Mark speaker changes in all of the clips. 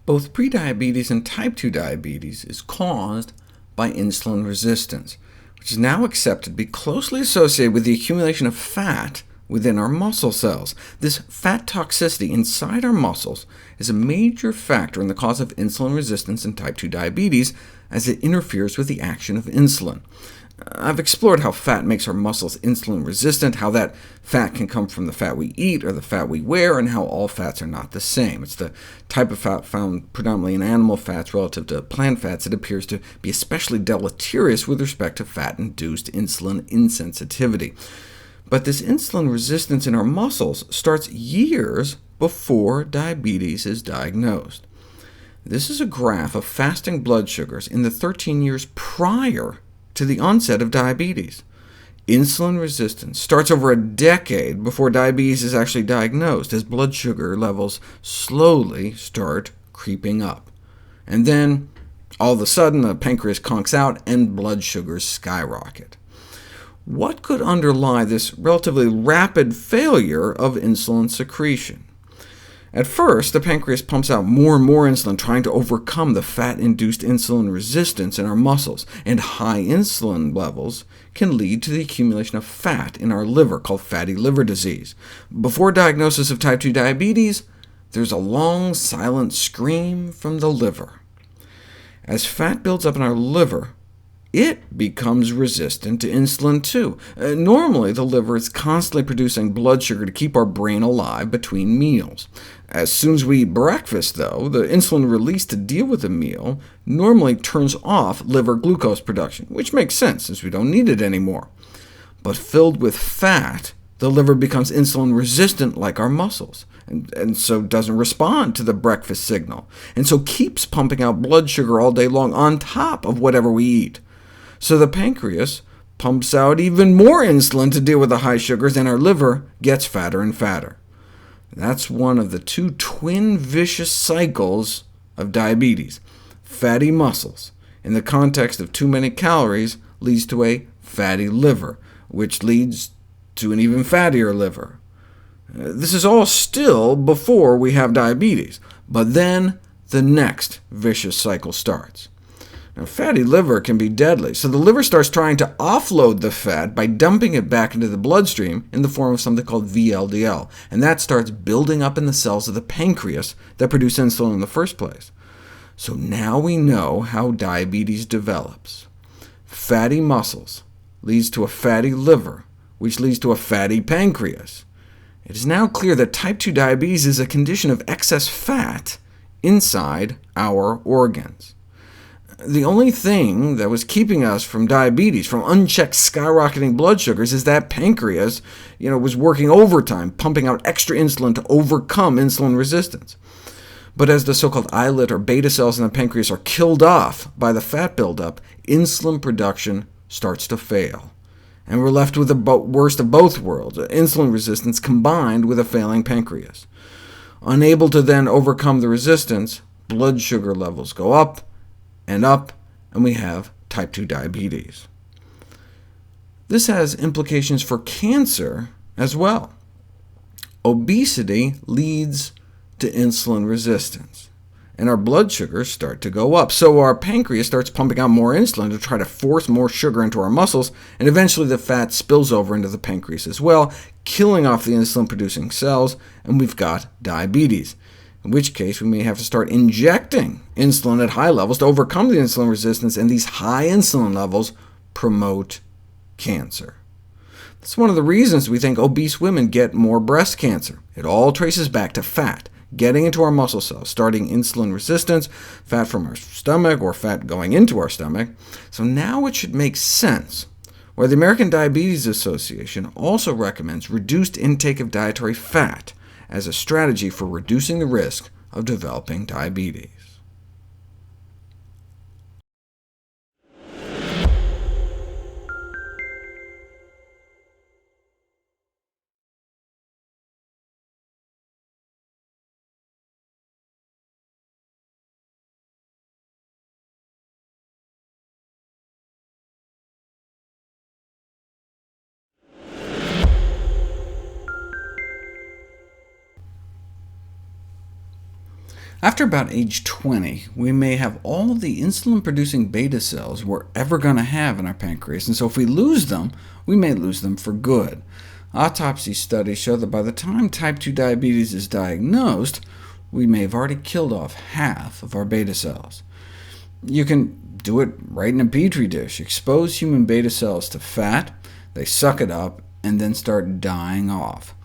Speaker 1: Both prediabetes and type 2 diabetes is caused by insulin resistance, which is now accepted to be closely associated with the accumulation of fat within our muscle cells. This fat toxicity inside our muscles is a major factor in the cause of insulin resistance in type 2 diabetes, as it interferes with the action of insulin. I've explored how fat makes our muscles insulin resistant, how that fat can come from the fat we eat or the fat we wear, and how all fats are not the same. It's the type of fat found predominantly in animal fats relative to plant fats that appears to be especially deleterious with respect to fat-induced insulin insensitivity. But this insulin resistance in our muscles starts years before diabetes is diagnosed. This is a graph of fasting blood sugars in the 13 years prior to the onset of diabetes. Insulin resistance starts over a decade before diabetes is actually diagnosed, as blood sugar levels slowly start creeping up. And then, all of a sudden, the pancreas conks out and blood sugars skyrocket. What could underlie this relatively rapid failure of insulin secretion? At first, the pancreas pumps out more and more insulin, trying to overcome the fat-induced insulin resistance in our muscles, and high insulin levels can lead to the accumulation of fat in our liver, called fatty liver disease. Before diagnosis of type 2 diabetes, there's a long, silent scream from the liver. As fat builds up in our liver, it becomes resistant to insulin too. Normally, the liver is constantly producing blood sugar to keep our brain alive between meals. As soon as we eat breakfast, though, the insulin released to deal with the meal normally turns off liver glucose production, which makes sense, since we don't need it anymore. But filled with fat, the liver becomes insulin resistant like our muscles, and so doesn't respond to the breakfast signal, and so keeps pumping out blood sugar all day long on top of whatever we eat. So the pancreas pumps out even more insulin to deal with the high sugars, and our liver gets fatter and fatter. That's one of the two twin vicious cycles of diabetes. Fatty muscles, in the context of too many calories, leads to a fatty liver, which leads to an even fattier liver. This is all still before we have diabetes, but then the next vicious cycle starts. Now, fatty liver can be deadly, so the liver starts trying to offload the fat by dumping it back into the bloodstream in the form of something called VLDL, and that starts building up in the cells of the pancreas that produce insulin in the first place. So now we know how diabetes develops. Fatty muscles leads to a fatty liver, which leads to a fatty pancreas. It is now clear that type 2 diabetes is a condition of excess fat inside our organs. The only thing that was keeping us from diabetes, from unchecked skyrocketing blood sugars, is that pancreas was working overtime, pumping out extra insulin to overcome insulin resistance. But as the so-called islet or beta cells in the pancreas are killed off by the fat buildup, insulin production starts to fail, and we're left with the worst of both worlds, insulin resistance combined with a failing pancreas. Unable to then overcome the resistance, blood sugar levels go up, and we have type 2 diabetes. This has implications for cancer as well. Obesity leads to insulin resistance, and our blood sugars start to go up, so our pancreas starts pumping out more insulin to try to force more sugar into our muscles, and eventually the fat spills over into the pancreas as well, killing off the insulin-producing cells, and we've got diabetes, in which case we may have to start injecting insulin at high levels to overcome the insulin resistance, and these high insulin levels promote cancer. That's one of the reasons we think obese women get more breast cancer. It all traces back to fat getting into our muscle cells, starting insulin resistance, fat from our stomach, or fat going into our stomach. So now it should make sense why the American Diabetes Association also recommends reduced intake of dietary fat as a strategy for reducing the risk of developing diabetes. After about age 20, we may have all of the insulin-producing beta cells we're ever going to have in our pancreas, and so if we lose them, we may lose them for good. Autopsy studies show that by the time type 2 diabetes is diagnosed, we may have already killed off half of our beta cells. You can do it right in a Petri dish. Expose human beta cells to fat, they suck it up, and then start dying off.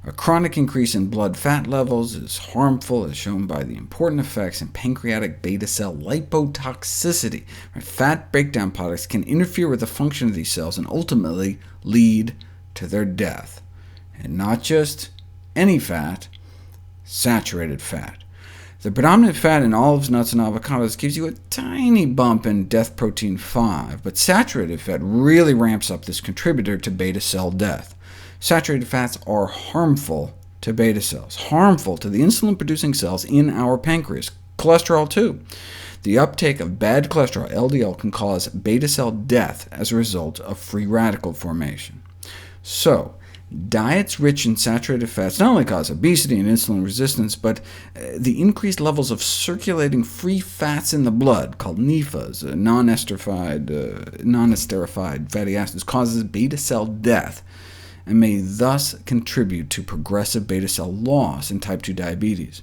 Speaker 1: A chronic increase in blood fat levels is harmful, as shown by the important effects in pancreatic beta cell lipotoxicity. Fat breakdown products can interfere with the function of these cells and ultimately lead to their death. And not just any fat, saturated fat. The predominant fat in olives, nuts, and avocados gives you a tiny bump in death protein 5, but saturated fat really ramps up this contributor to beta cell death. Saturated fats are harmful to beta cells, harmful to the insulin-producing cells in our pancreas, cholesterol too. The uptake of bad cholesterol, LDL, can cause beta cell death as a result of free radical formation. So, diets rich in saturated fats not only cause obesity and insulin resistance, but the increased levels of circulating free fats in the blood, called NEFAs, non-esterified fatty acids, causes beta cell death, and may thus contribute to progressive beta cell loss in type 2 diabetes.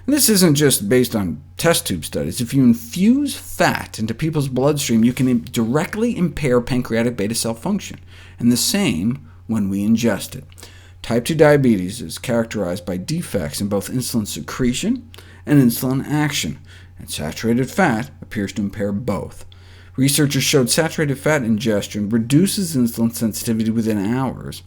Speaker 1: And this isn't just based on test tube studies. If you infuse fat into people's bloodstream, you can directly impair pancreatic beta cell function, and the same when we ingest it. Type 2 diabetes is characterized by defects in both insulin secretion and insulin action, and saturated fat appears to impair both. Researchers showed saturated fat ingestion reduces insulin sensitivity within hours.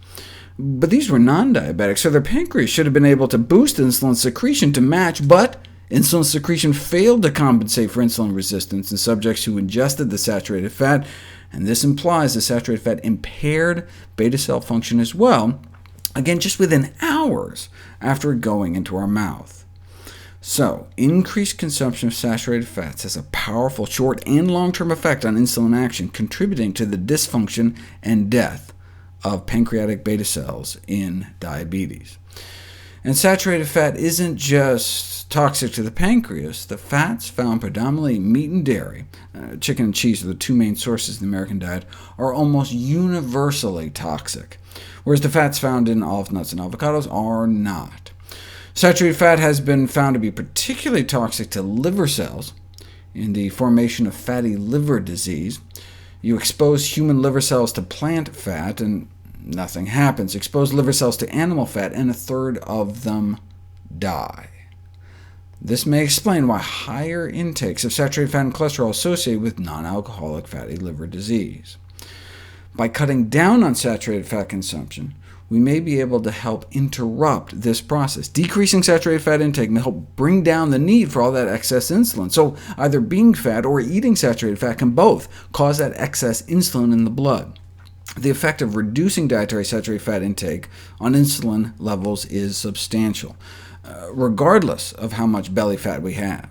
Speaker 1: But these were non-diabetics, so their pancreas should have been able to boost insulin secretion to match, but insulin secretion failed to compensate for insulin resistance in subjects who ingested the saturated fat, and this implies the saturated fat impaired beta cell function as well, again just within hours after going into our mouth. So, increased consumption of saturated fats has a powerful short and long-term effect on insulin action, contributing to the dysfunction and death of pancreatic beta cells in diabetes. And saturated fat isn't just toxic to the pancreas. The fats found predominantly in meat and dairy, chicken and cheese are the two main sources in the American diet, are almost universally toxic, whereas the fats found in olives, nuts, and avocados are not. Saturated fat has been found to be particularly toxic to liver cells in the formation of fatty liver disease. You expose human liver cells to plant fat, and nothing happens. Expose liver cells to animal fat, and a third of them die. This may explain why higher intakes of saturated fat and cholesterol are associated with non-alcoholic fatty liver disease. By cutting down on saturated fat consumption, we may be able to help interrupt this process. Decreasing saturated fat intake may help bring down the need for all that excess insulin. So either being fat or eating saturated fat can both cause that excess insulin in the blood. The effect of reducing dietary saturated fat intake on insulin levels is substantial, regardless of how much belly fat we have.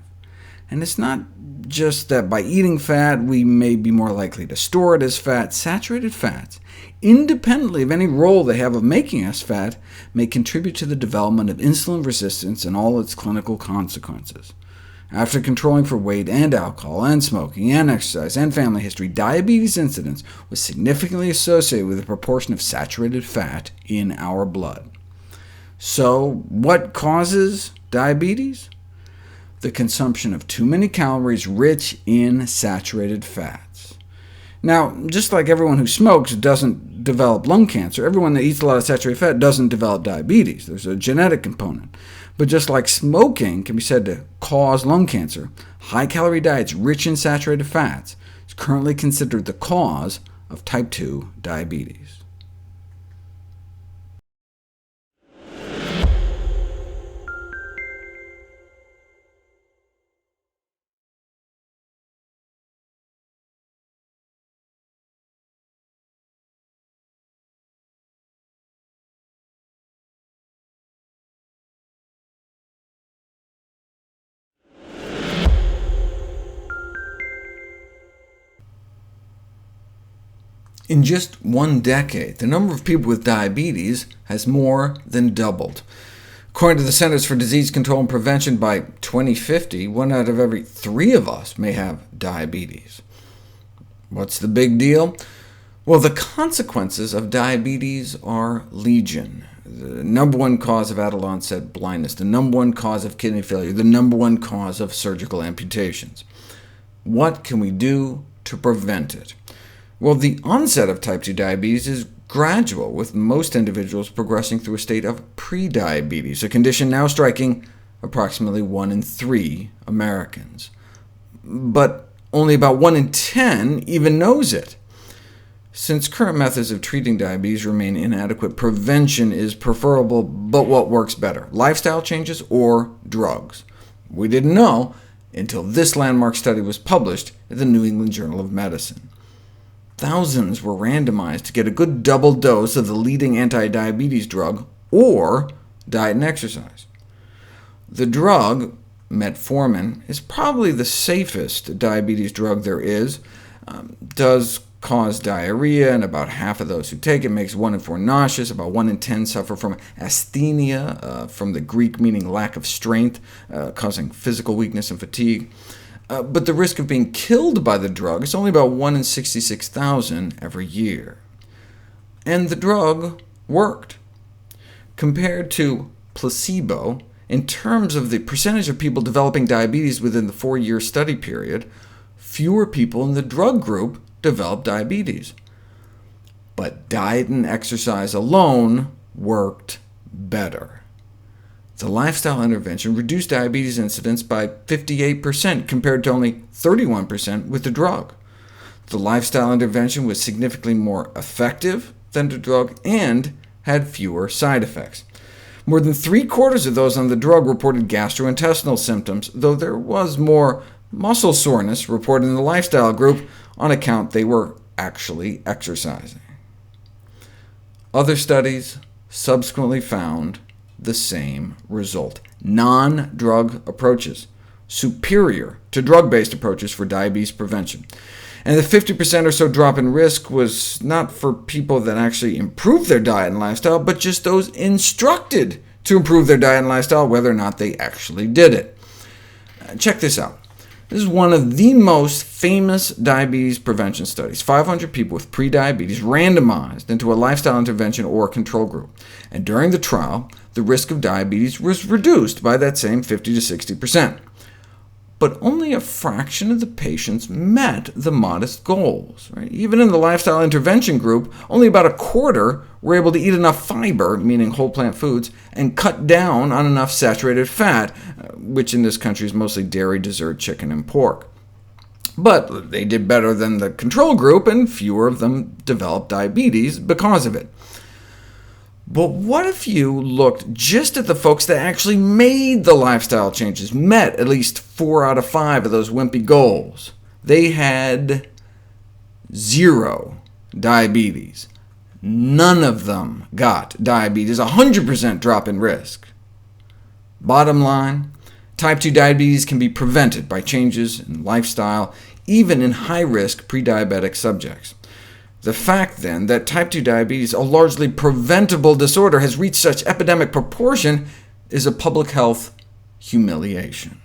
Speaker 1: And it's not just that by eating fat we may be more likely to store it as fat. Saturated fats, independently of any role they have of making us fat, may contribute to the development of insulin resistance and all its clinical consequences. After controlling for weight and alcohol and smoking and exercise and family history, diabetes incidence was significantly associated with the proportion of saturated fat in our blood. So what causes diabetes? The consumption of too many calories rich in saturated fats. Now, just like everyone who smokes doesn't develop lung cancer, everyone that eats a lot of saturated fat doesn't develop diabetes. There's a genetic component. But just like smoking can be said to cause lung cancer, high-calorie diets rich in saturated fats is currently considered the cause of type 2 diabetes. In just one decade, the number of people with diabetes has more than doubled. According to the Centers for Disease Control and Prevention, by 2050, 1 out of every 3 of us may have diabetes. What's the big deal? Well, the consequences of diabetes are legion. The #1 cause of adult-onset blindness, the #1 cause of kidney failure, the #1 cause of surgical amputations. What can we do to prevent it? Well, the onset of type 2 diabetes is gradual, with most individuals progressing through a state of prediabetes, a condition now striking approximately 1 in 3 Americans. But only about 1 in 10 even knows it. Since current methods of treating diabetes remain inadequate, prevention is preferable, but what works better, lifestyle changes or drugs? We didn't know until this landmark study was published in the New England Journal of Medicine. Thousands were randomized to get a good double dose of the leading anti-diabetes drug, or diet and exercise. The drug, metformin, is probably the safest diabetes drug there is. Does cause diarrhea, and about half of those who take it, makes 1 in 4 nauseous. About 1 in 10 suffer from asthenia, from the Greek meaning lack of strength, causing physical weakness and fatigue. But the risk of being killed by the drug is only about 1 in 66,000 every year. And the drug worked. Compared to placebo, in terms of the percentage of people developing diabetes within the 4-year study period, fewer people in the drug group developed diabetes. But diet and exercise alone worked better. The lifestyle intervention reduced diabetes incidence by 58%, compared to only 31% with the drug. The lifestyle intervention was significantly more effective than the drug and had fewer side effects. More than 3/4 of those on the drug reported gastrointestinal symptoms, though there was more muscle soreness reported in the lifestyle group on account they were actually exercising. Other studies subsequently found the same result. Non-drug approaches, superior to drug-based approaches for diabetes prevention. And the 50% or so drop in risk was not for people that actually improved their diet and lifestyle, but just those instructed to improve their diet and lifestyle, whether or not they actually did it. Check this out. This is one of the most famous diabetes prevention studies. 500 people with prediabetes randomized into a lifestyle intervention or control group. And during the trial, the risk of diabetes was reduced by that same 50 to 60%. But only a fraction of the patients met the modest goals. Even in the lifestyle intervention group, only about a quarter were able to eat enough fiber, meaning whole plant foods, and cut down on enough saturated fat, which in this country is mostly dairy, dessert, chicken, and pork. But they did better than the control group, and fewer of them developed diabetes because of it. But what if you looked just at the folks that actually made the lifestyle changes, met at least 4 out of 5 of those wimpy goals? They had 0 diabetes. None of them got diabetes, 100% drop in risk. Bottom line, type 2 diabetes can be prevented by changes in lifestyle, even in high-risk prediabetic subjects. The fact, then, that type 2 diabetes, a largely preventable disorder, has reached such epidemic proportion is a public health humiliation.